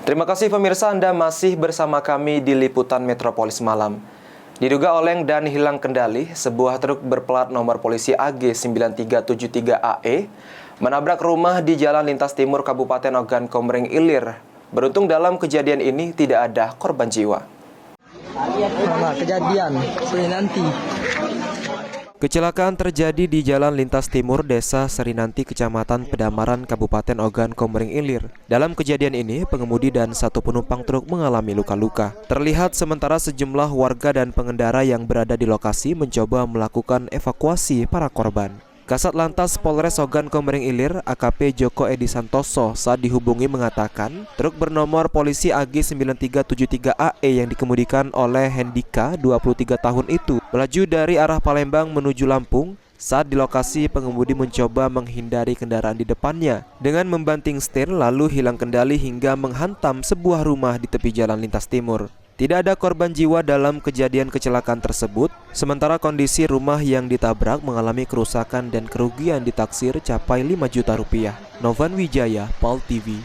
Terima kasih pemirsa, Anda masih bersama kami di Liputan Metropolis Malam. Diduga oleng dan hilang kendali, sebuah truk berplat nomor polisi AG 9373AE menabrak rumah di Jalan Lintas Timur Kabupaten Ogan Komering Ilir. Beruntung dalam kejadian ini tidak ada korban jiwa. Kecelakaan terjadi di Jalan Lintas Timur Desa Serinanti, Kecamatan Pedamaran, Kabupaten Ogan Komering Ilir. Dalam kejadian ini, pengemudi dan satu penumpang truk mengalami luka-luka. Terlihat sementara sejumlah warga dan pengendara yang berada di lokasi mencoba melakukan evakuasi para korban. Kasat Lantas Polres Ogan Komering Ilir, AKP Joko Edi Santoso, saat dihubungi mengatakan truk bernomor polisi AG 9373AE yang dikemudikan oleh Hendika, 23 tahun itu, melaju dari arah Palembang menuju Lampung. Saat di lokasi, pengemudi mencoba menghindari kendaraan di depannya dengan membanting setir lalu hilang kendali hingga menghantam sebuah rumah di tepi Jalan Lintas Timur. Tidak ada korban jiwa dalam kejadian kecelakaan tersebut, sementara kondisi rumah yang ditabrak mengalami kerusakan dan kerugian ditaksir capai 5 juta rupiah. Novan Wijaya, PAL TV.